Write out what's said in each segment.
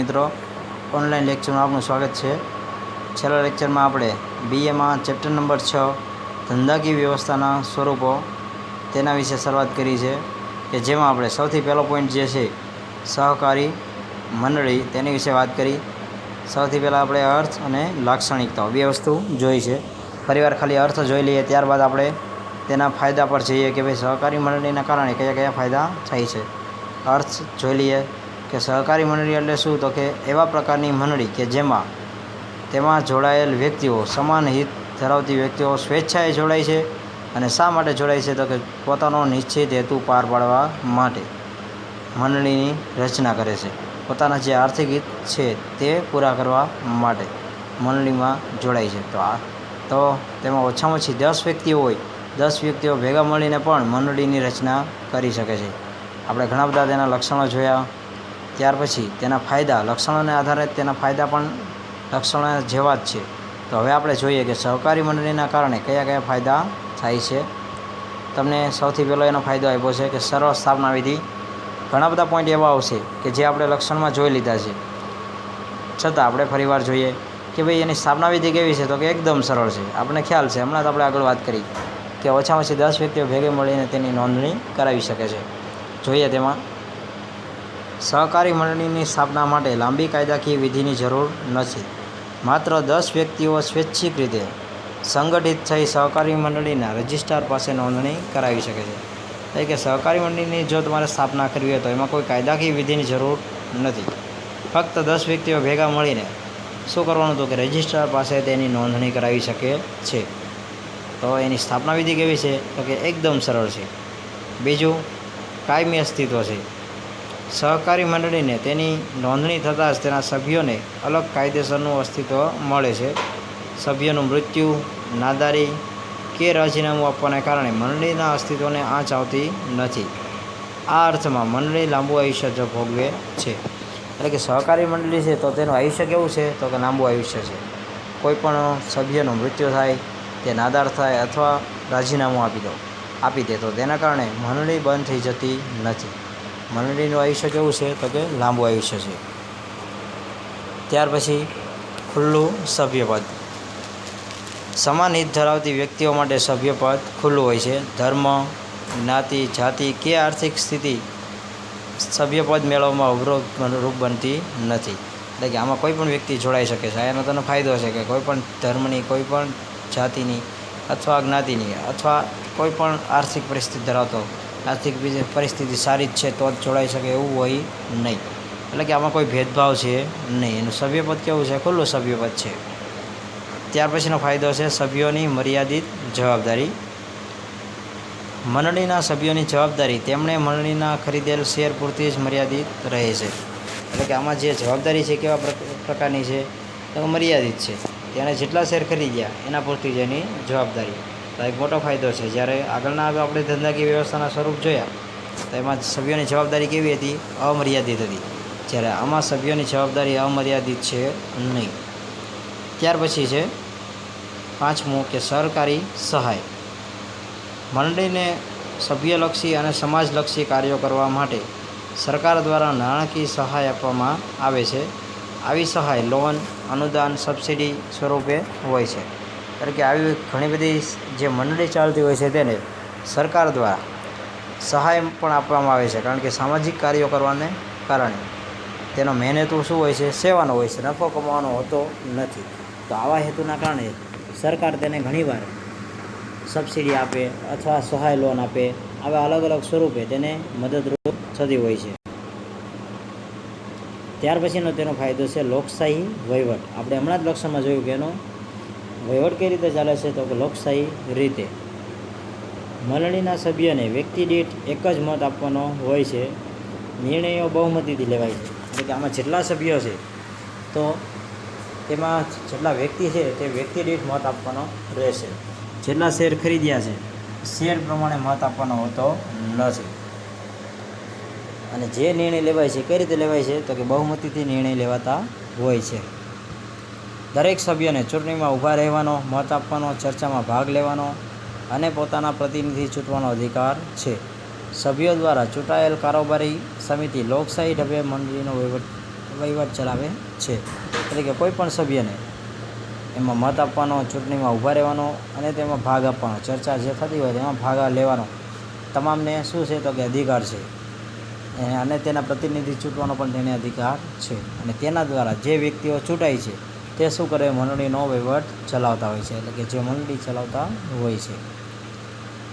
મિત્રો, ઓનલાઈન લેક્ચરમાં આપનું સ્વાગત છે। છેલ્લા લેક્ચરમાં આપણે બીએમાં ચેપ્ટર નંબર 6 ધંધાકીય વ્યવસ્થાના સ્વરૂપો તેના વિશે શરૂઆત કરી છે કે જેમાં આપણે સૌથી પહેલો પોઈન્ટ જે છે સહકારી મંડળી તેની વિશે વાત કરી। સૌથી પહેલાં આપણે અર્થ અને લાક્ષણિકતાઓ બે વસ્તુ જોઈ છે। ફરીવાર ખાલી અર્થ જોઈ લઈએ, ત્યારબાદ આપણે તેના ફાયદા પર જઈએ કે ભાઈ સહકારી મંડળીના કારણે કયા કયા ફાયદા થાય છે। અર્થ જોઈ લઈએ કે સહકારી મંડળી એટલે શું, તો કે એવા પ્રકારની મંડળી કે તેમાં જોડાયેલ વ્યક્તિઓ, સમાન હિત ધરાવતી વ્યક્તિઓ સ્વેચ્છાએ જોડાય છે। અને શા માટે જોડાય છે, તો કે પોતાનો નિશ્ચિત હેતુ પાર પાડવા માટે મંડળીની રચના કરે છે। પોતાના જે આર્થિક હિત છે તે પૂરા કરવા માટે મંડળીમાં જોડાય છે। તો તેમાં ઓછામાં ઓછી 10 વ્યક્તિઓ હોય, 10 વ્યક્તિઓ ભેગા મળીને પણ મંડળીની રચના કરી શકે છે। આપણે ઘણા બધા તેના લક્ષણો જોયા, ત્યાર પછી તેના ફાયદા, લક્ષણોને આધારે તેના ફાયદા પણ લક્ષણો જેવા જ છે। તો હવે આપણે જોઈએ કે સહકારી મંડળીના કારણે કયા કયા ફાયદા થાય છે। તમને સૌથી પહેલો એનો ફાયદો આપ્યો છે કે સરળ સ્થાપના વિધિ। ઘણા બધા પોઈન્ટ એવા આવશે કે જે આપણે લક્ષણમાં જોઈ લીધા છે, છતાં આપણે ફરીવાર જોઈએ કે ભાઈ એની સ્થાપના વિધિ કેવી છે, તો કે એકદમ સરળ છે। આપણને ખ્યાલ છે, હમણાં જ આપણે આગળ વાત કરી કે ઓછામાં ઓછી 10 વ્યક્તિઓ ભેગે મળીને તેની નોંધણી કરાવી શકે છે। જોઈએ તેમાં સહકારી મંડળીની સ્થાપના માટે લાંબી કાયદાકીય વિધિની જરૂર નથી। માત્ર 10 વ્યક્તિઓ સ્વૈચ્છિક રીતે સંગઠિત થઈ સહકારી મંડળીના રજિસ્ટ્રાર પાસે નોંધણી કરાવી શકે છે। એટલે કે સહકારી મંડળીની જો તમારે સ્થાપના કરવી હોય તો એમાં કોઈ કાયદાકીય વિધિની જરૂર નથી। ફક્ત 10 વ્યક્તિઓ ભેગા મળીને શું કરવાનું, તો કે રજિસ્ટ્રાર પાસે તેની નોંધણી કરાવી શકે છે। તો એની સ્થાપના વિધિ કેવી છે, તો કે એકદમ સરળ છે। બીજું, કાયમી અસ્તિત્વ છે। સહકારી મંડળીને તેની નોંધણી થતાં જ તેના સભ્યોને અલગ કાયદેસરનું અસ્તિત્વ મળે છે। સભ્યનું મૃત્યુ, નાદારી કે રાજીનામું આપવાને કારણે મંડળીના અસ્તિત્વને આંચ આવતી નથી। આ અર્થમાં મંડળી લાંબુ આયુષ્ય ભોગવે છે। એટલે કે સહકારી મંડળી છે તો તેનું આયુષ્ય કેવું છે, તો કે લાંબુ આયુષ્ય છે। કોઈ પણ સભ્યનું મૃત્યુ થાય, તે નાદાર થાય અથવા રાજીનામું આપી દે તો તેના કારણે મંડળી બંધ થઈ જતી નથી। મંડળીનું આયુષ્ય કેવું છે, તો કે લાંબુ આયુષ્ય છે। ત્યાર પછી ખુલ્લું સભ્યપદ। સમાન હિત ધરાવતી વ્યક્તિઓ માટે સભ્યપદ ખુલ્લું હોય છે। ધર્મ, જ્ઞાતિ, જાતિ કે આર્થિક સ્થિતિ સભ્યપદ મેળવવામાં અવરોધરૂપ બનતી નથી। એટલે કે આમાં કોઈ પણ વ્યક્તિ જોડાઈ શકે છે। એનો તેનો ફાયદો છે કે કોઈ પણ ધર્મની, કોઈ પણ જાતિની અથવા જ્ઞાતિની અથવા કોઈ પણ આર્થિક પરિસ્થિતિ ધરાવતો, આર્થિક પરિસ્થિતિ સારી જ છે તો જ જોડાઈ શકે એવું હોય નહીં। એટલે કે આમાં કોઈ ભેદભાવ છે નહીં। એનું સભ્યપદ કેવું છે, ખુલ્લું સભ્યપદ છે। ત્યાર પછીનો ફાયદો છે સભ્યોની મર્યાદિત જવાબદારી। મંડળીના સભ્યોની જવાબદારી તેમણે મંડળીના ખરીદેલ શેર પૂરતી જ મર્યાદિત રહે છે। એટલે કે આમાં જે જવાબદારી છે કેવા પ્રકારની છે, તો મર્યાદિત છે। તેણે જેટલા શેર ખરીદ્યા એના પૂરતી જ એની જવાબદારી, તો એક મોટો ફાયદો છે। જ્યારે આગળના આપણે ધંધાકીય વ્યવસ્થાના સ્વરૂપ જોયા તો એમાં સભ્યોની જવાબદારી કેવી હતી, અમર્યાદિત હતી, જ્યારે આમાં સભ્યોની જવાબદારી અમર્યાદિત છે નહીં। ત્યાર પછી છે પાંચમું કે સરકારી સહાય। મંડળીને સભ્યલક્ષી અને સમાજલક્ષી કાર્યો કરવા માટે સરકાર દ્વારા નાણાકીય સહાય આપવામાં આવે છે। આવી સહાય લોન, અનુદાન, સબસિડી સ્વરૂપે હોય છે। એટલે કે આવી ઘણી બધી જે મંડળી ચાલતી હોય છે તેને સરકાર દ્વારા સહાય પણ આપવામાં આવે છે, કારણ કે સામાજિક કાર્યો કરવાને કારણે તેનો મેન હેતુ શું હોય છે, સેવાનો હોય છે, નફો કમાવાનો હોતો નથી। તો આવા હેતુના કારણે સરકાર તેને ઘણીવાર સબસિડી આપે અથવા સહાય લોન આપે, આવા અલગ અલગ સ્વરૂપે તેને મદદરૂપ થતી હોય છે। ત્યાર પછીનો તેનો ફાયદો છે લોકશાહી વહીવટ। આપણે હમણાં જ લક્ષણમાં જોયું કે એનો વહીવટ કઈ રીતે ચાલે છે, તો કે લોકશાહી રીતે। મંડળીના સભ્યને વ્યક્તિ દીઠ એક જ મત આપવાનો હોય છે। નિર્ણયો બહુમતીથી લેવાય છે। એટલે કે આમાં જેટલા સભ્યો છે તો તેમાં જેટલા વ્યક્તિ છે તે વ્યક્તિ દીઠ મત આપવાનો રહેશે। જેટલા શેર ખરીદ્યા છે શેર પ્રમાણે મત આપવાનો હોતો નથી। અને જે નિર્ણય લેવાય છે કઈ રીતે લેવાય છે, તો કે બહુમતીથી નિર્ણય લેવાતા હોય છે। દરેક સભ્યને ચૂંટણીમાં ઊભા રહેવાનો, મત આપવાનો, ચર્ચામાં ભાગ લેવાનો અને પોતાના પ્રતિનિધિ ચૂંટવાનો અધિકાર છે। સભ્યો દ્વારા ચૂંટાયેલ કારોબારી સમિતિ લોકશાહી ઢબે મંડળીનો વહીવટ ચલાવે છે. એટલે કે કોઈ પણ સભ્યને એમાં મત આપવાનો, ચૂંટણીમાં ઊભા રહેવાનો અને તેમાં ભાગ આપવાનો, ચર્ચા જે થતી હોય તેમાં ભાગ લેવાનો તમામને શું છે તો કે અધિકાર છે. અને તેના પ્રતિનિધિ ચૂંટવાનો પણ તેને અધિકાર છે. અને તેના દ્વારા જે વ્યક્તિઓ ચૂંટાય છે તે શું કરે, મંડળીનો વહીવટ ચલાવતા હોય છે. એટલે કે જે મંડળી ચલાવતા હોય છે.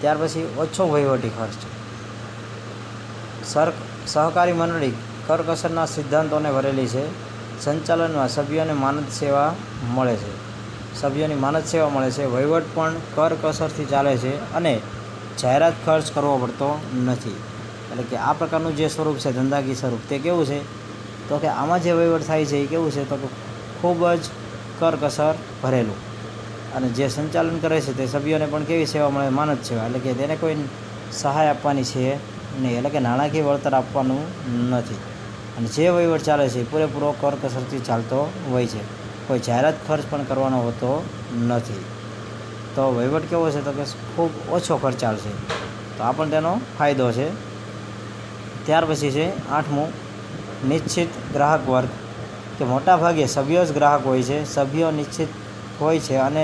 ત્યાર પછી ઓછો વહીવટી ખર્ચ. સહકારી મંડળી કરકસરના સિદ્ધાંતોને ભરેલી છે. સંચાલનમાં સભ્યોને માનદ સેવા મળે છે. વહીવટ પણ કરકસરથી ચાલે છે અને જાહેરાત ખર્ચ કરવો પડતો નથી. એટલે કે આ પ્રકારનું જે સ્વરૂપ છે ધંધાકીય સ્વરૂપ, તે કેવું છે તો કે આમાં જે વહીવટ થાય છે એ કેવું છે તો કે ખૂબ જ કરકસર ભરેલું. અને જે સંચાલન કરે છે તે સભ્યોને પણ કેવી સેવા મળે, માનદ સેવા. એટલે કે તેને કોઈ સહાય આપવાની છે નહીં, એટલે કે નાણાકીય વળતર આપવાનું નથી. અને જે વહીવટ ચાલે છે એ પૂરેપૂરો કરકસરથી ચાલતો હોય છે. કોઈ જાહેરાત ખર્ચ પણ કરવાનો હોતો નથી. તો વહીવટ કેવો છે તો કે ખૂબ ઓછો ખર્ચાળ છે. તો આ પણ તેનો ફાયદો છે. ત્યાર પછી છે 8મું, નિશ્ચિત ગ્રાહક વર્ગ. કે મોટા ભાગે સભ્યો જ ગ્રાહક હોય છે. સભ્યો નિશ્ચિત હોય છે અને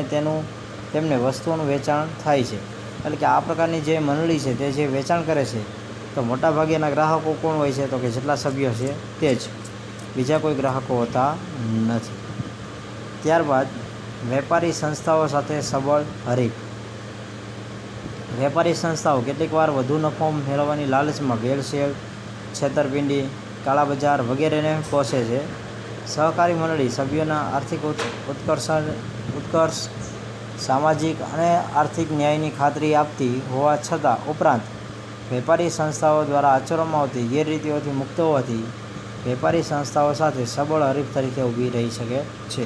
તેમને વસ્તુઓનું વેચાણ થાય છે. એટલે કે આ પ્રકારની જે મંડળી છે તે જે વેચાણ કરે છે તો મોટા ભાગેના ગ્રાહકો કોણ હોય છે તો કે જેટલા સભ્યો છે તે જ, બીજા કોઈ ગ્રાહકો હોતા નથી. ત્યારબાદ વેપારી સંસ્થાઓ સાથે સબળ હરીફ. વેપારી સંસ્થાઓ કેટલીક વાર વધુ નફો મેળવવાની લાલચમાં ભેળસેળ, છેતરપિંડી, કાળાબજાર વગેરેને પોષે છે. સહકારી મંડળી સભ્યોના આર્થિક ઉત્કર્ષ, સામાજિક અને આર્થિક ન્યાયની ખાતરી આપતી હોવા છતાં ઉપરાંત વેપારી સંસ્થાઓ દ્વારા આચરવામાં આવતી ગેરરીતિઓથી મુક્ત હોવાથી વેપારી સંસ્થાઓ સાથે સબળ હરીફ તરીકે ઊભી રહી શકે છે.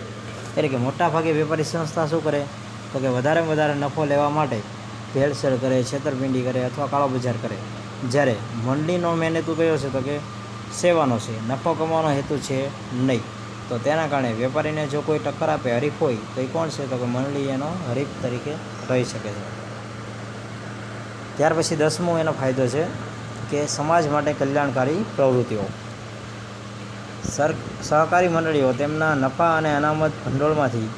એટલે કે મોટા ભાગે વેપારી સંસ્થા શું કરે તો કે વધારેમાં વધારે નફો લેવા માટે ભેળસેળ કરે, છેતરપિંડી કરે અથવા કાળો બજાર કરે. જ્યારે મંડળીનો મેન હેતુ કયો છે તો કે સેવાનો છે, નફો કમાવાનો હેતુ છે નહીં. તો તેના કારણે વેપારીને જો કોઈ ટક્કર આપે, હરીફ હોય, તો એ કોણ છે તો કે મંડળી એનો હરીફ તરીકે રહી શકે છે. ત્યાર પછી 10મો એનો ફાયદો છે કે સમાજ માટે કલ્યાણકારી પ્રવૃત્તિઓ. સહકારી મંડળીઓ તેમના નફા અને અનામત ભંડોળમાંથી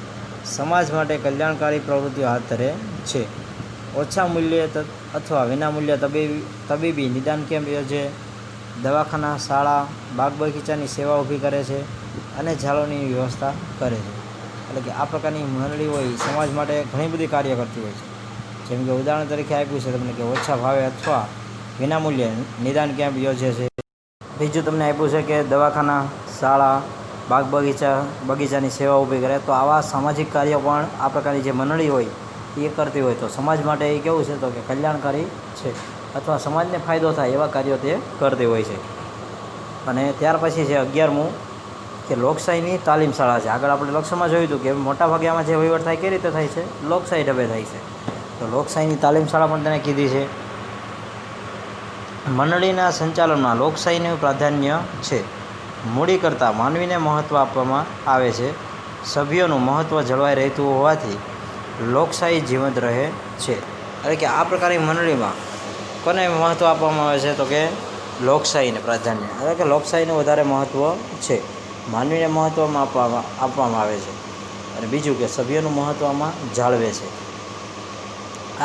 સમાજ માટે કલ્યાણકારી પ્રવૃત્તિઓ હાથ ધરે છે. ઓછા મૂલ્યે અથવા વિનામૂલ્યે તબીબી નિદાન કેમ્પ યોજે, દવાખાના, શાળા, બાગ બગીચાની સેવા ઊભી કરે છે અને જાળવણીની વ્યવસ્થા કરે છે. એટલે કે આ પ્રકારની મંડળી હોય સમાજ માટે ઘણી બધી કાર્ય કરતી હોય છે. જેમ કે ઉદાહરણ તરીકે આપ્યું છે તમને કે ઓછા ભાવે અથવા વિનામૂલ્યે નિદાન કેમ્પ યોજે છે. બીજું તમને આપ્યું છે કે દવાખાના, શાળા, બાગ બગીચાની સેવા ઊભી કરે. તો આવા સામાજિક કાર્યો પણ આ પ્રકારની જે મંડળી હોય એ કરતી હોય. તો સમાજ માટે એ કેવું છે તો કે કલ્યાણકારી છે અથવા સમાજને ફાયદો થાય એવા કાર્યો તે કરતી હોય છે. અને ત્યાર પછી છે 11મું કે લોકશાહીની તાલીમ શાળા છે. આગળ આપણે લક્ષ્યમાં જોયું હતું કે મોટાભાગે આમાં જે વહીવટ થાય કઈ રીતે થાય છે, લોકશાહી ઢબે થાય છે. તો લોકશાહીની તાલીમ શાળા પણ તેને કીધી છે. મંડળીના સંચાલનમાં લોકશાહીનું પ્રાધાન્ય છે. મૂડી કરતાં માનવીને મહત્ત્વ આપવામાં આવે છે. સભ્યોનું મહત્ત્વ જળવાઈ રહેતું હોવાથી લોકશાહી જીવંત રહે છે. એટલે કે આ પ્રકારની મંડળીમાં કોને મહત્ત્વ આપવામાં આવે છે તો કે લોકશાહીને પ્રાધાન્ય. એટલે કે લોકશાહીનું વધારે મહત્ત્વ છે. માનવીને મહત્ત્વમાં આપવામાં આવે છે. અને બીજું કે સભ્યોનું મહત્ત્વમાં જાળવે છે.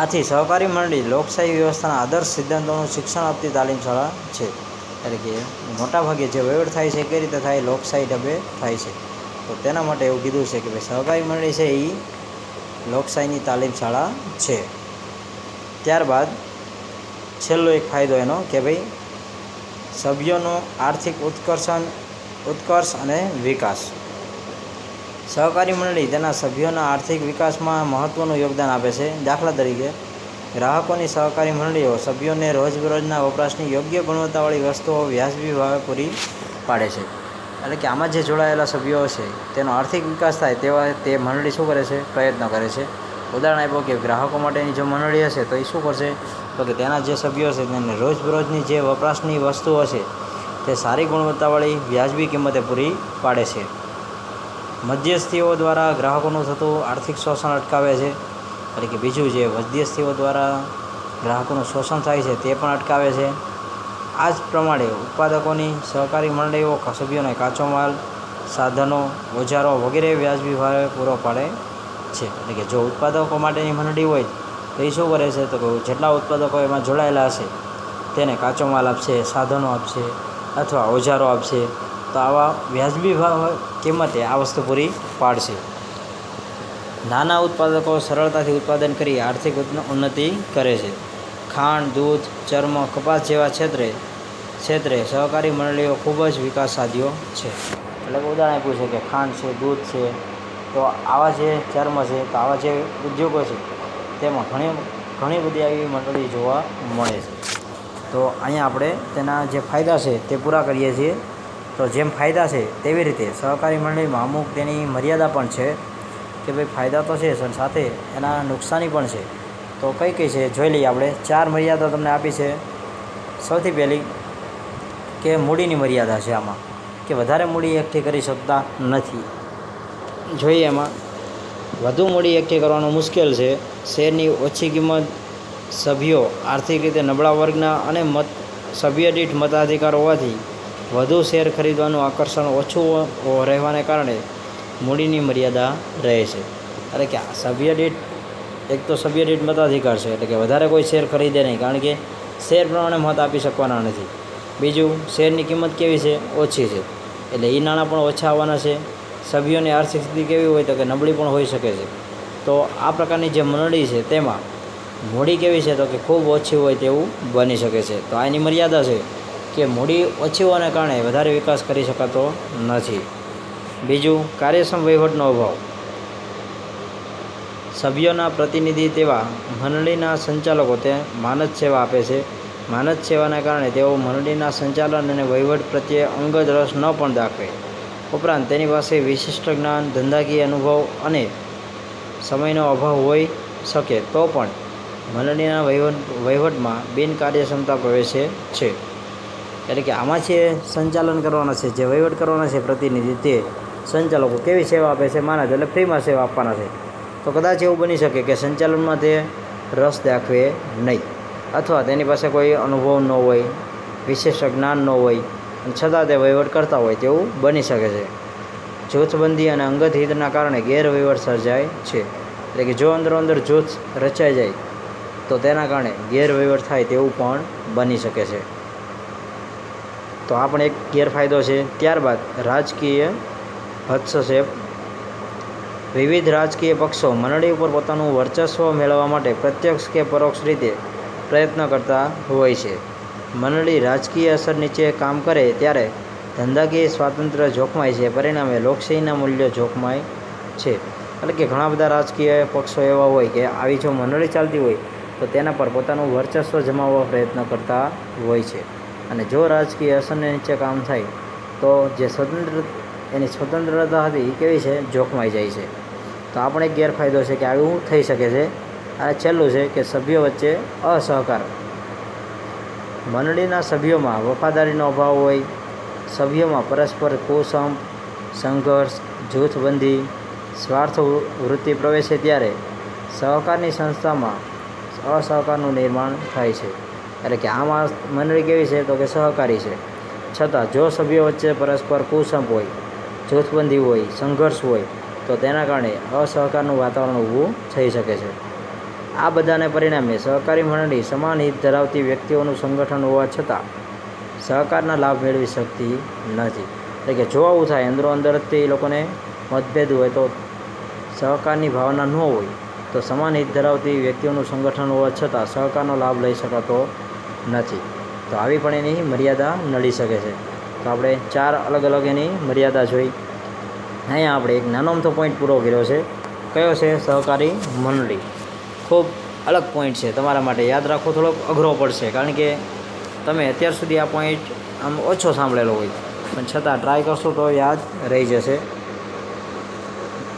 આથી સહકારી મંડળી લોકશાહી વ્યવસ્થાના આદર્શ સિદ્ધાંતોનું શિક્ષણ આપતી તાલીમ શાળા છે. એટલે કે મોટાભાગે જે વહીવટ થાય છે કઈ રીતે થાય, લોકશાહી ઢબે થાય છે. તો તેના માટે એવું કીધું છે કે ભાઈ સહકારી મંડળી છે એ લોકશાહીની તાલીમ શાળા છે. ત્યારબાદ છેલ્લો એક ફાયદો એનો કે ભાઈ સભ્યોનો આર્થિક ઉત્કર્ષ અને વિકાસ. સહકારી મંડળી તેના સભ્યોના આર્થિક વિકાસમાં મહત્ત્વનું યોગદાન આપે છે. દાખલા તરીકે ગ્રાહકોની સહકારી મંડળીઓ સભ્યોને રોજબરોજના વપરાશની યોગ્ય ગુણવત્તાવાળી વસ્તુઓ વ્યાજબી ભાવે પૂરી પાડે છે. એટલે કે આમાં જે જોડાયેલા સભ્યો છે તેનો આર્થિક વિકાસ થાય તેવા તે મંડળી શું કરે છે, પ્રયત્ન કરે છે. ઉદાહરણ આપ્યું કે ગ્રાહકો માટેની જો મંડળી હશે તો એ શું કરશે તો કે તેના જે સભ્યો છે તેને રોજબરોજની જે વપરાશની વસ્તુઓ છે તે સારી ગુણવત્તાવાળી વ્યાજબી કિંમતે પૂરી પાડે છે. મધ્યસ્થીઓ દ્વારા ગ્રાહકોનું થતું આર્થિક શોષણ અટકાવે છે. એટલે કે બીજું જે મધ્યસ્થીઓ દ્વારા ગ્રાહકોનું શોષણ થાય છે તે પણ અટકાવે છે. આ જ પ્રમાણે ઉત્પાદકોની સહકારી મંડળીઓ સભ્યોને કાચો માલ, સાધનો, ઓજારો વગેરે વ્યાજબી ભાવે પૂરો પાડે છે. એટલે કે જો ઉત્પાદકો માટેની મંડળી હોય તો એ શું કરે છે, તો જેટલા ઉત્પાદકો એમાં જોડાયેલા હશે તેને કાચો માલ આપશે, સાધનો આપશે અથવા ઓજારો આપશે. તો આવા વ્યાજબી ભાવ કિંમતે આ વસ્તુ પૂરી પાડશે. નાના ઉત્પાદકો સરળતાથી ઉત્પાદન કરી આર્થિક ઉન્નતિ કરે છે. ખાંડ, દૂધ, ચર્મ, કપાસ જેવા ક્ષેત્રે સહકારી મંડળીઓ ખૂબ જ વિકાસ સાધ્યો છે. એટલે કે ઉદાહરણ આપ્યું છે કે ખાંડ છે, દૂધ છે, તો આવા જે ચર્મ છે, તો આવા જે ઉદ્યોગો છે તેમાં ઘણી બધી આવી મંડળી જોવા મળે છે. તો અહીંયા આપણે તેના જે ફાયદા છે તે પૂરા કરીએ છીએ. તો જેમ ફાયદા છે તેવી રીતે સહકારી મંડળીમાં અમુક તેની મર્યાદા પણ છે કે ભાઈ ફાયદા તો છે સાથે એના નુકસાની પણ છે. તો કઈ છે જોઈ લઈએ આપણે. 4 મર્યાદા તમને આપી છે. સૌથી પહેલી કે મૂડીની મર્યાદા છે આમાં, કે વધારે મૂડી એકઠી કરી શકતા નથી. જોઈએ એમાં વધુ મૂડી એકઠી કરવાનું મુશ્કેલ છે. શેરની ઓછી કિંમત, સભ્યો આર્થિક રીતે નબળા વર્ગના અને સભ્ય દીઠ મતાધિકાર હોવાથી વધુ શેર ખરીદવાનું આકર્ષણ ઓછું રહેવાને કારણે મૂડીની મર્યાદા રહે છે. એટલે કે સભ્ય દીઠ એક તો સભ્ય દીઠ મતાધિકાર છે, એટલે કે વધારે કોઈ શેર ખરીદે નહીં, કારણ કે શેર પ્રમાણે મત આપી શકવાના નથી. બીજું, શેરની કિંમત કેવી છે, ઓછી છે, એટલે એ નાણાં પણ ઓછા આવવાના છે. સભ્યોની આર્થિક સ્થિતિ કેવી હોય તો કે નબળી પણ હોઈ શકે છે. તો આ પ્રકારની જે મંડળી છે તેમાં મૂડી કેવી છે તો કે ખૂબ ઓછી હોય તેવું બની શકે છે. તો આની મર્યાદા છે કે મૂડી ઓછી હોવાને કારણે વધારે વિકાસ કરી શકાતો નથી. બીજું, કાર્યક્ષમ વહીવટનો અભાવ. સભ્યોના પ્રતિનિધિ તેવા મંડળીના સંચાલકો તે માનદ સેવા આપે છે. માનદ સેવાને કારણે તેઓ મંડળીના સંચાલન અને વહીવટ પ્રત્યે અંગત રસ ન પણ દાખવે. ઉપરાંત તેની પાસે વિશિષ્ટ જ્ઞાન, ધંધાકીય અનુભવ અને સમયનો અભાવ હોઈ શકે તો પણ મંડળીના વહીવટમાં બિનકાર્યક્ષમતા પ્રવેશે છે. એટલે કે આમાં છે સંચાલન કરવાના છે, જે વહીવટ કરવાના છે પ્રતિનિધિ, તે સંચાલકો કેવી સેવા આપે છે, માનદ એટલે ફ્રીમાં સેવા આપવાના છે. તો કદાચ એવું બની શકે કે સંચાલનમાં તે રસ દાખવે નહીં, અથવા તેની પાસે કોઈ અનુભવ ન હોય, વિશેષ જ્ઞાન ન હોય, છતાં તે વહીવટ કરતા હોય તેવું બની શકે છે. જૂથબંધી અને અંગત હિતના કારણે ગેરવહીવટ સર્જાય છે. એટલે કે જો અંદર જૂથ રચાઈ જાય તો તેના કારણે ગેરવહીવટ થાય તેવું પણ બની શકે છે. તો આ પણ એક ગેરફાયદો છે. ત્યારબાદ રાજકીય હસ્તક્ષેપ. વિવિધ રાજકીય પક્ષો મંડળી ઉપર પોતાનું વર્ચસ્વ મેળવવા માટે પ્રત્યક્ષ કે પરોક્ષ રીતે પ્રયત્ન કરતા હોય છે. મંડળી રાજકીય અસર નીચે કામ કરે ત્યારે ધંધાકીય સ્વાતંત્ર્ય જોખમાય છે. પરિણામે લોકશાહીના મૂલ્યો જોખમાય છે. એટલે કે ઘણા બધા રાજકીય પક્ષો એવા હોય કે આવી જો મંડળી ચાલતી હોય તો તેના પર પોતાનું વર્ચસ્વ જમાવવા પ્રયત્ન કરતા હોય છે. અને જો રાજકીય અસરને નીચે કામ થાય તો જે એની સ્વતંત્રતા હતી એ કેવી છે, જોખમાઈ જાય છે. તો આ પણ એક ગેરફાયદો છે કે આવું થઈ શકે છે. અને છેલ્લું છે કે સભ્યો વચ્ચે અસહકાર. મંડળીના સભ્યોમાં વફાદારીનો અભાવ હોય, સભ્યોમાં પરસ્પર કુસંપ, સંઘર્ષ, જૂથબંધી, સ્વાર્થ વૃત્તિ પ્રવેશે ત્યારે સહકારની સંસ્થામાં અસહકારનું નિર્માણ થાય છે. એટલે કે આમાં મંડળી કેવી છે તો કે સહકારી છે, છતાં જો સભ્યો વચ્ચે પરસ્પર કુસંપ હોય, જૂથબંધી હોય, સંઘર્ષ હોય તો તેના કારણે અસહકારનું વાતાવરણ ઊભું થઈ શકે છે. આ બધાને પરિણામે સહકારી મંડળી સમાન હિત ધરાવતી વ્યક્તિઓનું સંગઠન હોવા છતાં સહકારના લાભ મેળવી શકતી નથી. એટલે કે જો આવું થાય, અંદરથી એ લોકોને મતભેદ હોય તો સહકારની ભાવના ન હોય તો સમાન હિત ધરાવતી વ્યક્તિઓનું સંગઠન હોવા છતાં સહકારનો લાભ લઈ શકાતો નથી. તો આવી પણ એની મર્યાદા નડી શકે છે. તો આપણે 4 અલગ એની મર્યાદા જોઈ. અહીંયા આપણે એક નાનો અમથો પોઈન્ટ પૂરો કર્યો છે. કયો છે? સહકારી મંડળી. ખૂબ અલગ પોઈન્ટ છે, તમારા માટે યાદ રાખવો થોડોક અઘરો પડશે, કારણ કે તમે અત્યાર સુધી આ પોઈન્ટ આમ ઓછો સાંભળેલો હોય, પણ છતાં ટ્રાય કરશો તો યાદ રહી જશે.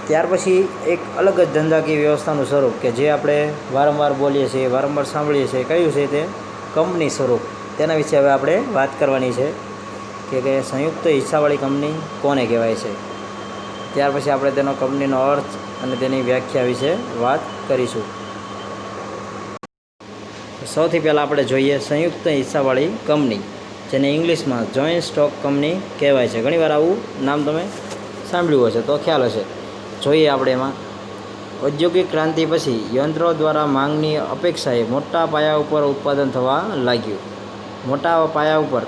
ત્યાર પછી એક અલગ જ ધંધાકીય વ્યવસ્થાનું સ્વરૂપ કે જે આપણે વારંવાર બોલીએ છીએ, વારંવાર સાંભળીએ છીએ, કયું છે તે? કંપની સ્વરૂપ. તેના વિશે હવે આપણે વાત કરવાની છે કે સંયુક્ત હિસ્સાવાળી કંપની કોને કહેવાય છે. ત્યાર પછી આપણે તેનો કંપનીનો અર્થ અને તેની વ્યાખ્યા વિશે વાત કરીશું. સૌથી પહેલાં આપણે જોઈએ સંયુક્ત હિસ્સાવાળી કંપની. જેને ઇંગ્લિશમાં જોઈન્ટ સ્ટોક કંપની કહેવાય છે. ઘણીવાર આવું નામ તમે સાંભળ્યું હશે તો ખ્યાલ હશે. જોઈએ આપણે એમાં ઔદ્યોગિક ક્રાંતિ પછી યંત્રો દ્વારા માંગની અપેક્ષાએ મોટા પાયા ઉપર ઉત્પાદન થવા લાગ્યું. મોટા પાયા ઉપર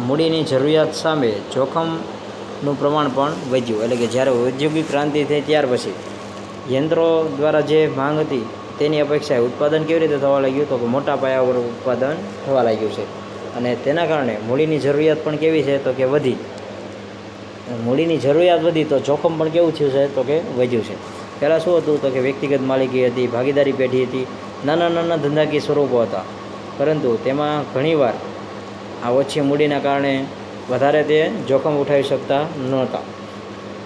મૂડીની જરૂરિયાત સામે જોખમનું પ્રમાણ પણ વધ્યું. એટલે કે જ્યારે ઔદ્યોગિક ક્રાંતિ થઈ ત્યાર પછી યંત્રો દ્વારા જે માંગ હતી તેની અપેક્ષાએ ઉત્પાદન કેવી રીતે થવા લાગ્યું તો કે મોટા પાયા ઉપર ઉત્પાદન થવા લાગ્યું છે. અને તેના કારણે મૂડીની જરૂરિયાત પણ કેવી છે તો કે વધી. મૂડીની જરૂરિયાત વધી તો જોખમ પણ કેવું થયું છે તો કે વધ્યું છે. પહેલાં શું હતું તો કે વ્યક્તિગત માલિકી હતી, ભાગીદારી પેઢી હતી, નાના નાના ધંધાકીય સ્વરૂપો હતા. પરંતુ તેમાં ઘણીવાર આ ઓછી મૂડીના કારણે વધારે તે જોખમ ઉઠાવી શકતા નહોતા.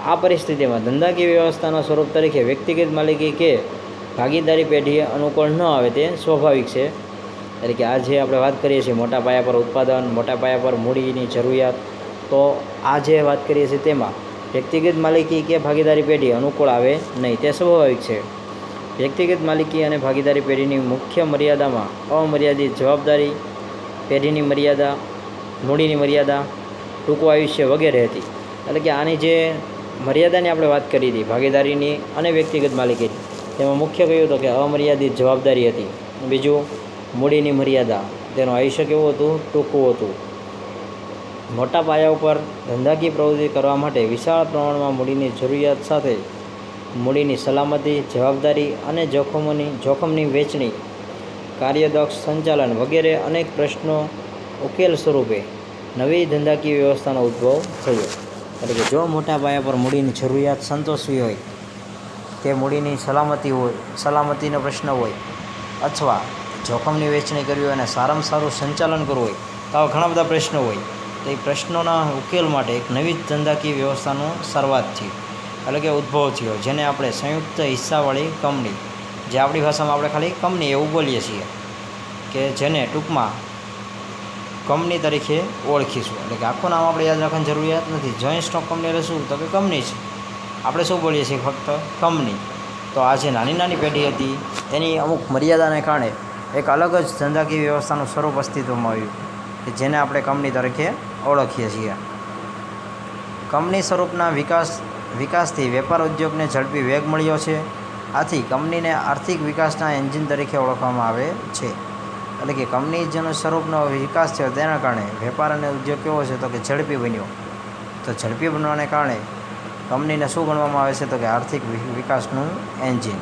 આ પરિસ્થિતિમાં ધંધાકીય વ્યવસ્થાના સ્વરૂપ તરીકે વ્યક્તિગત માલિકી કે ભાગીદારી પેઢી અનુકૂળ ન આવે તે સ્વાભાવિક છે. એટલે કે આ જે આપણે વાત કરીએ છીએ મોટા પાયા પર ઉત્પાદન, મોટા પાયા પર મૂડીની જરૂરિયાત, તો આ જે વાત કરીએ છીએ તેમાં વ્યક્તિગત માલિકી કે ભાગીદારી પેઢી અનુકૂળ આવે નહીં તે સ્વાભાવિક છે. વ્યક્તિગત માલિકી અને ભાગીદારી પેઢીની મુખ્ય મર્યાદામાં અમર્યાદિત જવાબદારી, પેઢીની મર્યાદા, મૂડીની મર્યાદા, ટૂંકું આયુષ્ય વગેરે હતી. એટલે કે આની જે મર્યાદાની આપણે વાત કરી હતી ભાગીદારીની અને વ્યક્તિગત માલિકીની, તેમાં મુખ્ય કહ્યું તો કે અમર્યાદિત જવાબદારી હતી. બીજું મૂડીની મર્યાદા, તેનું આયુષ્ય કેવું હતું? ટૂંકું હતું. મોટા પાયા ઉપર ધંધાકીય પ્રવૃત્તિ કરવા માટે વિશાળ પ્રમાણમાં મૂડીની જરૂરિયાત સાથે મૂડીની સલામતી, જવાબદારી અને જોખમની વહેંચણી, કાર્યદક્ષ સંચાલન વગેરે અનેક પ્રશ્નો ઉકેલ સ્વરૂપે નવી ધંધાકીય વ્યવસ્થાનો ઉદ્ભવ થયો. એટલે કે જો મોટા પાયા પર મૂડીની જરૂરિયાત સંતોષવી હોય, તે મૂડીની સલામતીનો પ્રશ્ન હોય અથવા જોખમની વહેંચણી કરવી હોય અને સારામાં સારું સંચાલન કરવું હોય તો આવા ઘણા બધા પ્રશ્નો હોય. તો એ પ્રશ્નોના ઉકેલ માટે એક નવી ધંધાકીય વ્યવસ્થાનો શરૂઆત થઈ, એટલે કે ઉદ્ભવ થયો, જેને આપણે સંયુક્ત હિસ્સાવાળી કંપની, જે આપણી ભાષામાં આપણે ખાલી કંપની એવું બોલીએ છીએ, કે જેને ટૂંકમાં કંપની તરીકે ઓળખીશું. એટલે કે આખું નામ આપણે યાદ રાખવાની જરૂરિયાત નથી. જોઈન્ટ સ્ટોક કંપની એટલે શું તો કે કંપની છે. આપણે શું બોલીએ છીએ? ફક્ત કંપની. તો આ જે નાની નાની પેઢી હતી એની અમુક મર્યાદાને કારણે એક અલગ જ ધંધાકીય વ્યવસ્થાનું સ્વરૂપ અસ્તિત્વમાં આવ્યું, કે જેને આપણે કંપની તરીકે ઓળખીએ છીએ. કંપની સ્વરૂપના વિકાસથી વેપાર ઉદ્યોગને ઝડપી વેગ મળ્યો છે. આથી કંપનીને આર્થિક વિકાસના એન્જિન તરીકે ઓળખવામાં આવે છે. એટલે કે કંપની જેનો સ્વરૂપનો વિકાસ થયો તેના કારણે વેપાર અને ઉદ્યોગ કેવો છે તો કે ઝડપી બન્યો. તો ઝડપી બનવાને કારણે કંપનીને શું ગણવામાં આવે છે તો કે આર્થિક વિકાસનું એન્જિન.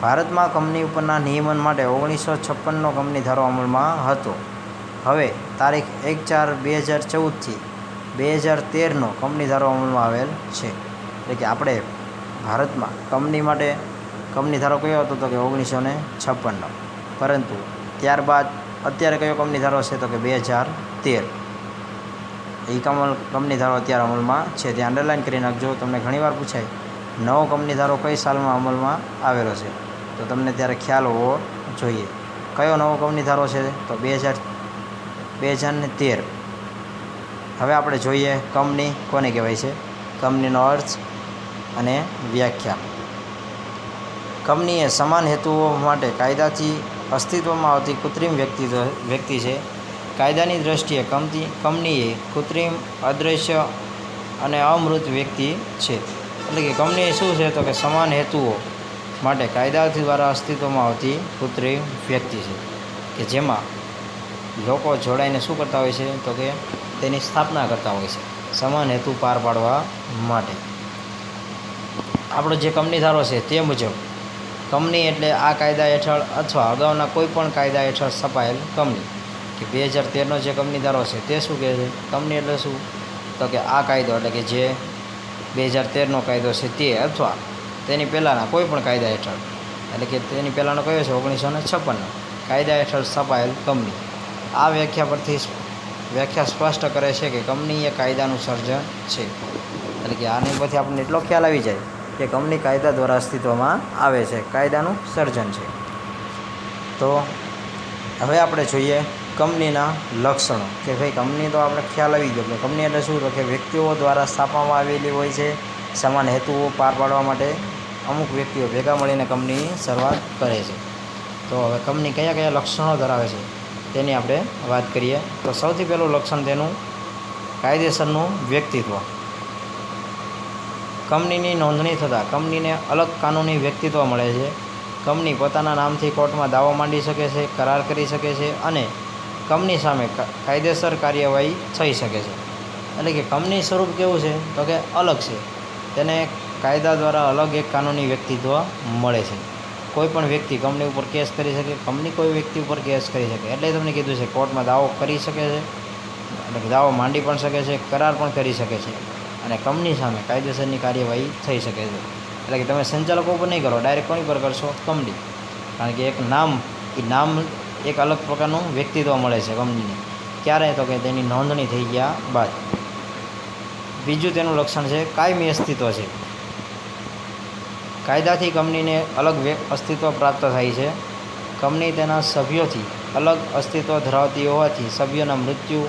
ભારતમાં કંપની ઉપરના નિયમન માટે 1956નો કંપની ધારો અમલમાં હતો. હવે તારીખ 1/4/2014થી 2013નો કંપની ધારો અમલમાં આવેલ છે. એટલે કે આપણે ભારતમાં કંપની માટે કંપની ધારો કયો હતો તો કે 1956નો. પરંતુ ત્યારબાદ અત્યારે કયો કંપની ધારો છે તો કે 2013. એ કંપની ધારો અત્યારે અમલમાં છે. ત્યાં અંડરલાઇન કરી નાખજો, તમને ઘણીવાર પૂછાય નવો કંપની ધારો કઈ સાલમાં અમલમાં આવેલો છે, તો તમને ત્યારે ખ્યાલ હોવો જોઈએ. કયો નવો કંપની ધારો છે તો 2013. હવે આપણે જોઈએ કંપની કોને કહેવાય છે, કંપનીનો અર્થ અને વ્યાખ્યા. કંપની એ સમાન હેતુઓ માટે કાયદાથી અસ્તિત્વમાં આવતી કૃત્રિમ વ્યક્તિ છે. કાયદાની દૃષ્ટિએ કંપની એ કૃત્રિમ, અદૃશ્ય અને અમૂર્ત વ્યક્તિ છે. એટલે કે કંપની શું છે તો કે સમાન હેતુઓ માટે કાયદાથી દ્વારા અસ્તિત્વમાં આવતી કૃત્રિમ વ્યક્તિ છે, કે જેમાં લોકો જોડાઈને શું કરતા હોય છે તો કે તેની સ્થાપના કરતા હોય છે સમાન હેતુ પાર પાડવા માટે. આપણો જે કંપની ધારો છે તે મુજબ કંપની એટલે આ કાયદા હેઠળ અથવા અગાઉના કોઈ પણ કાયદા હેઠળ સ્થપાયેલ કંપની. કે 2013નો જે કંપની ધારો છે તે શું કહે છે? કંપની એટલે શું તો કે આ કાયદો, એટલે કે જે 2013નો કાયદો છે તે અથવા તેની પહેલાંના કોઈ પણ કાયદા હેઠળ, એટલે કે તેની પહેલાંનો કયો છે 1956નો કાયદા હેઠળ સ્થપાયેલ કંપની. આ વ્યાખ્યા સ્પષ્ટ કરે છે કે કંપની એ કાયદાનું સર્જન છે. એટલે કે આની પરથી આપણને એટલો ખ્યાલ આવી જાય કે કંપની કાયદા દ્વારા અસ્તિત્વમાં આવે છે, કાયદાનું સર્જન છે. તો હવે આપણે જોઈએ કંપનીના લક્ષણો. કે ભાઈ કંપની તો આપણે ખ્યાલ આવી ગયો કે કંપની એટલે શું તો કે વ્યક્તિઓ દ્વારા સ્થાપવામાં આવેલી હોય છે સમાન હેતુઓ પાર પાડવા માટે. અમુક વ્યક્તિઓ ભેગા મળીને કંપનીની શરૂઆત કરે છે. તો હવે કંપની કયા કયા લક્ષણો ધરાવે છે તેની આપણે વાત કરીએ તો સૌથી પહેલું લક્ષણ તેનું કાયદેસરનું વ્યક્તિત્વ. કંપનીની નોંધણી થતાં કંપનીને અલગ કાનૂની વ્યક્તિત્વ મળે છે. કંપની પોતાના નામથી કોર્ટમાં દાવો માંડી શકે છે, કરાર કરી શકે છે અને કંપની સામે કાયદેસર કાર્યવાહી થઈ શકે છે. એટલે કે કંપની સ્વરૂપ કેવું છે તો કે અલગ છે. તેને કાયદા દ્વારા અલગ એક કાનૂની વ્યક્તિત્વ મળે છે. કોઈ પણ વ્યક્તિ કંપની ઉપર કેસ કરી શકે, કંપની કોઈ વ્યક્તિ ઉપર કેસ કરી શકે. એટલે તમને કીધું છે કોર્ટમાં દાવો કરી શકે છે, એટલે દાવો માંડી પણ શકે છે, કરાર પણ કરી શકે છે અને કંપની સામે કાયદેસરની કાર્યવાહી થઈ શકે છે. એટલે કે તમે સંચાલકો ઉપર નહીં કરો, ડાયરેક્ટ કોની પર કરશો? કંપની. કારણ કે એક નામ એક અલગ પ્રકારનું વ્યક્તિત્વ મળે છે કંપનીને. ક્યારે? તો કે તેની નોંધણી થઈ ગયા બાદ. બીજું તેનું લક્ષણ છે કાયમી અસ્તિત્વ છે. કાયદાથી કંપનીને અલગ અસ્તિત્વ પ્રાપ્ત થાય છે. કંપની તેના સભ્યોથી અલગ અસ્તિત્વ ધરાવતી હોવાથી સભ્યોના મૃત્યુ,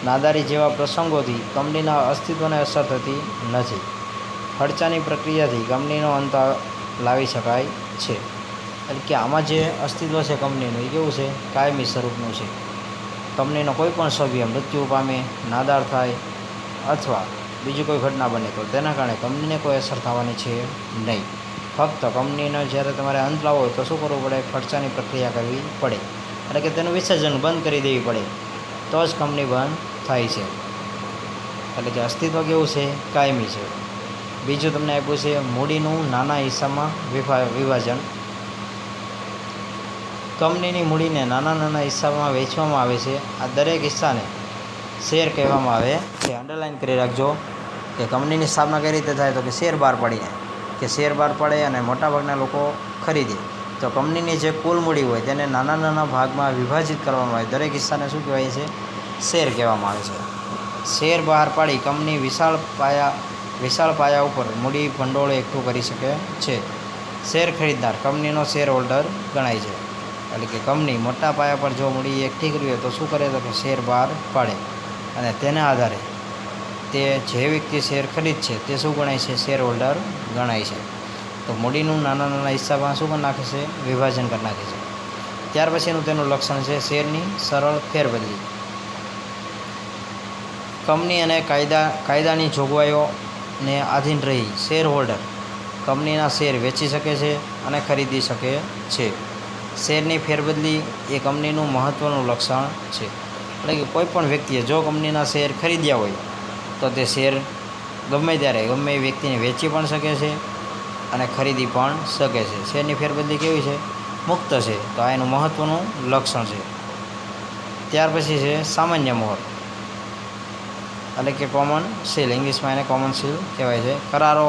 નાદારી જેવા પ્રસંગોથી કંપનીના અસ્તિત્વને અસર થતી નથી. ખર્ચાની પ્રક્રિયાથી કંપનીનો અંત લાવી શકાય છે. એટલે કે આમાં જે અસ્તિત્વ છે કંપનીનું એ કેવું છે? કાયમી સ્વરૂપનું છે. કંપનીનો કોઈ પણ સભ્ય મૃત્યુ પામે, નાદાર થાય અથવા બીજી કોઈ ઘટના બને તો તેના કારણે કંપનીને કોઈ અસર થવાની છે નહીં. ફક્ત કંપનીનો જ્યારે તમારે અંત લાવવો હોય તો શું કરવું પડે? ખર્ચાની પ્રક્રિયા કરવી પડે. એટલે કે તેનું વિસર્જન બંધ કરી દેવી પડે તો જ કંપની બંધ થાય છે. એટલે કે અસ્તિત્વ કેવું છે? કાયમી છે. બીજું તમને આપ્યું છે મૂડીનું નાના હિસ્સામાં વિભાજન. કંપનીની મૂડીને નાના હિસ્સામાં વહેંચવામાં આવે છે. આ દરેક હિસ્સાને શેર કહેવામાં આવે છે. અંડરલાઇન કરી રાખજો કે કંપનીની સ્થાપના કઈ રીતે થાય તો કે શેર બહાર પાડીને, કે શેર બહાર પાડે અને મોટાભાગના લોકો ખરીદે તો કંપનીની જે કુલ મૂડી હોય તેને નાના ભાગમાં વિભાજિત કરવામાં આવે. દરેક હિસ્સાને શું કહેવાય છે? શેર કહેવામાં આવે છે. શેર બહાર પાડી કંપની વિશાળ પાયા ઉપર મૂડી ભંડોળ એકઠું કરી શકે છે. શેર ખરીદનાર કંપનીનો શેર હોલ્ડર ગણાય છે. એટલે કે કંપની મોટા પાયા પર જો મૂડી એકઠી કરવી હોય તો શું કરે તો કે શેર બહાર પાડે અને તેના આધારે તે જે વ્યક્તિ શેર ખરીદ છે તે શું ગણાય છે? શેર હોલ્ડર ગણાય છે. તો મૂડીનું નાના હિસ્સામાં શું કરી નાખે છે? વિભાજન કરી નાખે છે. ત્યાર પછીનું તેનું લક્ષણ છે શેરની સરળ ફેરબદલી. કંપની અને કાયદાની જોગવાઈઓને આધીન રહી શેર હોલ્ડર કંપનીના શેર વેચી શકે છે અને ખરીદી શકે છે. શેરની ફેરબદલી એ કંપનીનું મહત્ત્વનું લક્ષણ છે. એટલે કે કોઈ પણ વ્યક્તિએ જો કંપનીના શેર ખરીદ્યા હોય તો તે શેર ગમે ત્યારે ગમે એ વ્યક્તિને વેચી પણ શકે છે અને ખરીદી પણ શકે છે. શેરની ફેરબદલી કેવી છે? મુક્ત છે. તો આ એનું મહત્ત્વનું લક્ષણ છે. ત્યાર પછી છે સામાન્ય મોહર, એટલે કે કોમન સીલ. ઇંગ્લિશમાં એને કોમન સીલ કહેવાય છે. કરારો,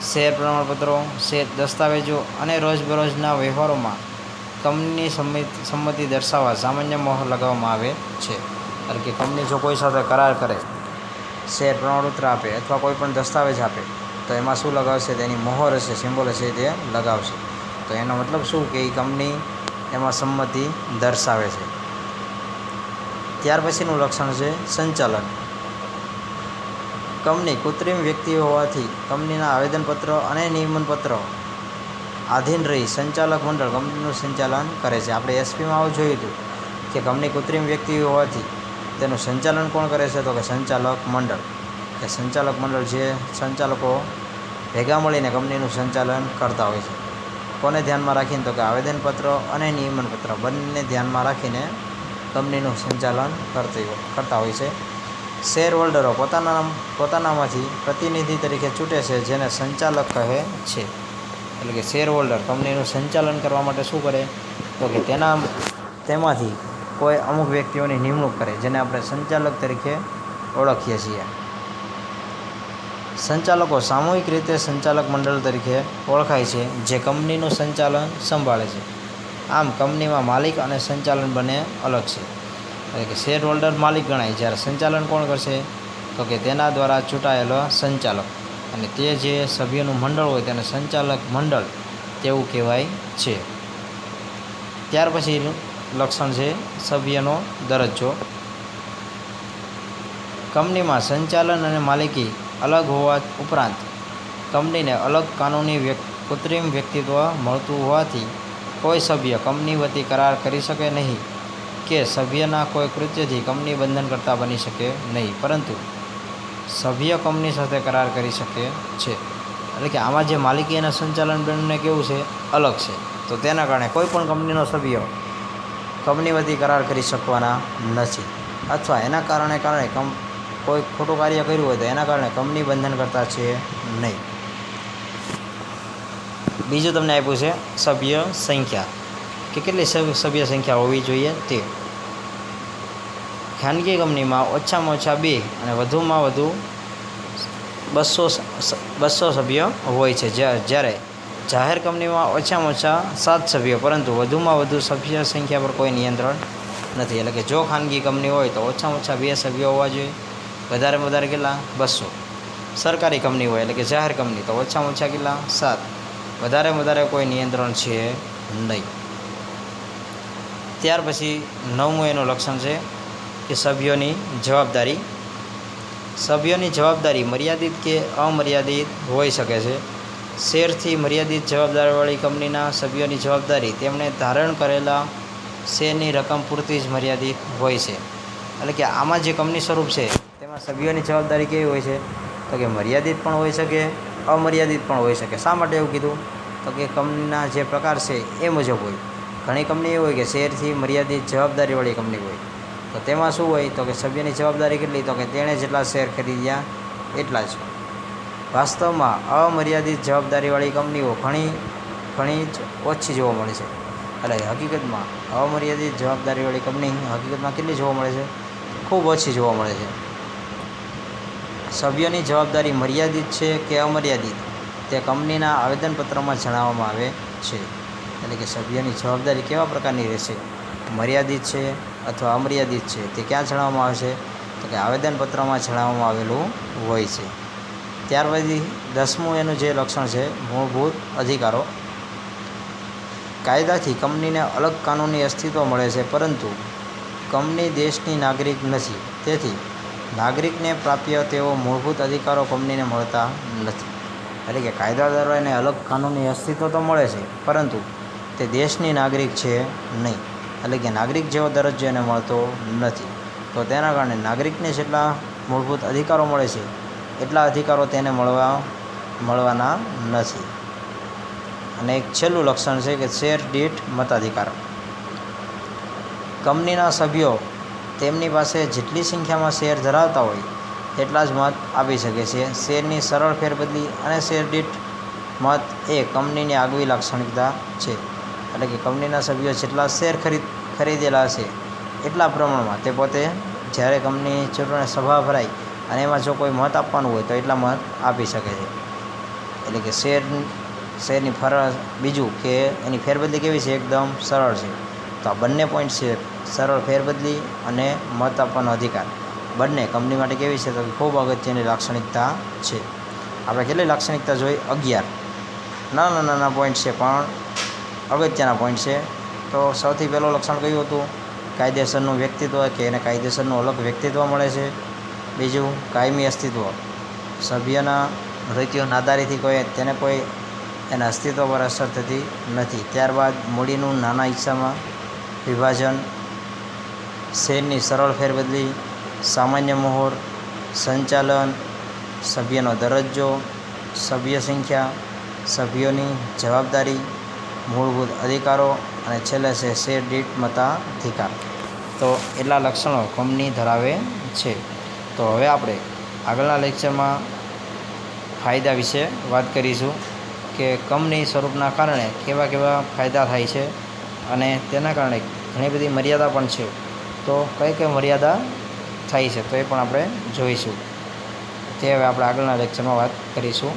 શેર પ્રમાણપત્રો, શેર દસ્તાવેજો અને રોજબરોજના વ્યવહારોમાં કંપનીની સંમતિ દર્શાવવા સામાન્ય મોહર લગાવવામાં આવે છે. એટલે કે કંપની જો કોઈ સાથે કરાર કરે, શેર પ્રમાણપત્ર આપે અથવા કોઈ પણ દસ્તાવેજ આપે તો એમાં શું લગાવશે? તેની મોહર હશે, સિમ્બોલ હશે, તે લગાવશે. તો એનો મતલબ શું કે એ કંપની એમાં સંમતિ દર્શાવે છે. ત્યાર પછીનું લક્ષણ છે સંચાલન. કંપની કૃત્રિમ વ્યક્તિઓ હોવાથી કંપનીના આવેદનપત્ર અને નિયમનપત્ર આધીન રહી સંચાલક મંડળ કંપનીનું સંચાલન કરે છે. આપણે એસપીમાં આવું જોયું હતું કે કંપની કૃત્રિમ વ્યક્તિઓ હોવાથી તેનું સંચાલન કોણ કરે છે તો કે સંચાલક મંડળ. કે સંચાલક મંડળ જે સંચાલકો ભેગા મળીને કંપનીનું સંચાલન કરતા હોય છે. કોને ધ્યાનમાં રાખીને તો કે આવેદનપત્ર અને નિયમનપત્ર બંને ધ્યાનમાં રાખીને કંપનીનું સંચાલન કરતા હોય છે. શેર હોલ્ડરો પોતાનામાંથી પ્રતિનિધિ તરીકે ચૂંટે છે જેને સંચાલક કહે છે. એટલે કે શેર હોલ્ડર કંપનીનું સંચાલન કરવા માટે શું કરે તો કે તેમાંથી કોઈ અમુક વ્યક્તિઓની નિમણૂક કરે જેને આપણે સંચાલક તરીકે ઓળખીએ છીએ. સંચાલકો સામૂહિક રીતે સંચાલક મંડળ તરીકે ઓળખાય છે જે કંપનીનું સંચાલન સંભાળે છે. આમ કંપનીમાં માલિક અને સંચાલન બંને અલગ છે. એટલે કે શેર હોલ્ડર માલિક ગણાય, જ્યારે સંચાલન કોણ કરશે તો કે તેના દ્વારા ચૂંટાયેલો સંચાલક, અને તે જે સભ્યનું મંડળ હોય તેને સંચાલક મંડળ તેવું કહેવાય છે. ત્યાર પછી લક્ષણ છે સભ્યનો દરજ્જો. કંપનીમાં સંચાલન અને માલિકી અલગ હોવા ઉપરાંત કંપનીને અલગ કાનૂની કૃત્રિમ વ્યક્તિત્વ મળતું હોવાથી કોઈ સભ્ય કંપની વતી કરાર કરી શકે નહીં કે સભ્યના કોઈ કૃત્યથી કંપની બંધનકર્તા બની શકે નહીં, પરંતુ સભ્ય કંપની સાથે કરાર કરી શકે છે. એટલે કે આમાં જે માલિકી અને સંચાલન બંને કેવું છે, અલગ છે. તો તેના કારણે કોઈ પણ કંપનીનો સભ્ય કંપની વતી કરાર કરી શકવાના નથી, અથવા એના કારણે કોઈ ખોટું કાર્ય કર્યું હોય તો એના કારણે કંપની બંધનકર્તા છે નહીં. બીજું તમને આપ્યું છે સભ્ય સંખ્યા, કે કેટલી સભ્ય સંખ્યા હોવી જોઈએ તે. ખાનગી કંપનીમાં ઓછામાં ઓછા 2 અને વધુમાં વધુ 200 સભ્યો હોય છે, જ્યારે જાહેર કંપનીમાં ઓછામાં ઓછા 7 સભ્યો, પરંતુ વધુમાં વધુ સભ્ય સંખ્યા પર કોઈ નિયંત્રણ નથી. એટલે કે જો ખાનગી કંપની હોય તો ઓછામાં ઓછા 2 સભ્યો હોવા જોઈએ, વધારેમાં વધારે કેટલા 200. સરકારી કંપની હોય એટલે કે જાહેર કંપની તો ઓછામાં ઓછા કેટલા 7, વધારેમાં વધારે કોઈ નિયંત્રણ છે નહીં. ત્યાર પછી 9મું એનું લક્ષણ છે કે સભ્યોની જવાબદારી. સભ્યોની જવાબદારી મર્યાદિત કે અમર્યાદિત હોઈ શકે છે. શેરથી મર્યાદિત જવાબદારીવાળી કંપનીના સભ્યોની જવાબદારી તેમણે ધારણ કરેલા શેરની રકમ પૂરતી જ મર્યાદિત હોય છે. એટલે કે આમાં જે કંપની સ્વરૂપ છે તેમાં સભ્યોની જવાબદારી કેવી હોય છે, તો કે મર્યાદિત પણ હોઈ શકે, અમર્યાદિત પણ હોઈ શકે. શા માટે એવું કીધું, તો કે કંપનીના જે પ્રકાર છે એ મુજબ હોય. ઘણી કંપની એવી હોય કે શેરથી મર્યાદિત જવાબદારીવાળી કંપની હોય, તો તેમાં શું હોય, તો કે સભ્યની જવાબદારી કેટલી, તો કે તેણે જેટલા શેર ખરીદ્યા એટલા જ. વાસ્તવમાં અમર્યાદિત જવાબદારીવાળી કંપનીઓ ઘણી જ ઓછી જોવા મળે છે. એટલે હકીકતમાં અમર્યાદિત જવાબદારીવાળી કંપની હકીકતમાં કેટલી જોવા મળે છે, ખૂબ ઓછી જોવા મળે છે. સભ્યોની જવાબદારી મર્યાદિત છે કે અમર્યાદિત તે કંપનીના આવેદનપત્રમાં જણાવવામાં આવે છે. એટલે કે સભ્યોની જવાબદારી કેવા પ્રકારની રહેશે, મર્યાદિત છે અથવા અમર્યાદિત છે, તે ક્યાં જણાવવામાં આવે છે, તો કે આવેદનપત્રમાં જણાવવામાં આવેલું હોય છે. ત્યાર પછી 10મું એનું જે લક્ષણ છે મૂળભૂત અધિકારો. કાયદાથી કંપનીને અલગ કાનૂની અસ્તિત્વ મળે છે, પરંતુ કંપની દેશની નાગરિક નથી. તેથી નાગરિકને પ્રાપ્ય તેઓ મૂળભૂત અધિકારો કંપનીને મળતા નથી. એટલે કે કાયદા દ્વારા એને અલગ કાનૂની અસ્તિત્વ તો મળે છે, પરંતુ તે દેશની નાગરિક છે નહીં. એટલે કે નાગરિક જેવો દરજ્જો એને મળતો નથી. તો તેના કારણે નાગરિકને જેટલા મૂળભૂત અધિકારો મળે છે એટલા અધિકારો તેને મળવાના નથી. અને એક છેલ્લું લક્ષણ છે કે શેર દીઠ મતાધિકાર. કંપનીના સભ્યો તેમની પાસે જેટલી સંખ્યામાં શેર ધરાવતા હોય તેટલા જ મત આપી શકે છે. શેરની સરળ ફેરબદલી અને શેર દીઠ મત એ કંપનીની આગવી લાક્ષણિકતા છે. એટલે કે કંપનીના સભ્યો જેટલા શેર ખરીદેલા હશે એટલા પ્રમાણમાં તે પોતે જ્યારે કંપની ચૂંટણી સભા ભરાય અને એમાં જો કોઈ મત આપવાનું હોય તો એટલા મત આપી શકે છે. એટલે કે શેરની બીજું કે એની ફેરબદલી કેવી છે, એકદમ સરળ છે. તો આ બંને પોઈન્ટ છે, સરળ ફેરબદલી અને મત આપવાનો અધિકાર, બંને કંપની માટે કેવી છે, તો ખૂબ અગત્યની લાક્ષણિકતા છે. આપણે કેટલી લાક્ષણિકતા જોઈ, 11 નાના પોઈન્ટ છે પણ અગત્યના પોઈન્ટ છે. તો સૌથી પહેલું લક્ષણ કયું હતું, કાયદેસરનું વ્યક્તિત્વ, કે એને કાયદેસરનું અલગ વ્યક્તિત્વ મળે છે. બીજું કાયમી અસ્તિત્વ, સભ્યના મૃત્યુ નાદારીથી કોઈ એના અસ્તિત્વ પર અસર થતી નથી. ત્યારબાદ મૂડીનું નાના હિસ્સામાં વિભાજન, શેરની સરળ ફેરબદલી, સામાન્ય મોહર, સંચાલન, સભ્યનો દરજ્જો, સભ્ય સંખ્યા, સભ્યોની જવાબદારી, મૂળભૂત અધિકારો અને છેલ્લે છે શેર દીઠ મતાધિકાર. તો એટલા લક્ષણો કંપની ધરાવે છે. તો હવે આપણે આગળના લેક્ચરમાં ફાયદા વિશે વાત કરીશું કે કંપની સ્વરૂપના કારણે કેવા કેવા ફાયદા થાય છે અને તેના કારણે ઘણી બધી મર્યાદા પણ છે. તો કઈ મર્યાદા થાય છે તો એ પણ આપણે જોઈશું. તે હવે આપણે આગળના લેક્ચરમાં વાત કરીશું.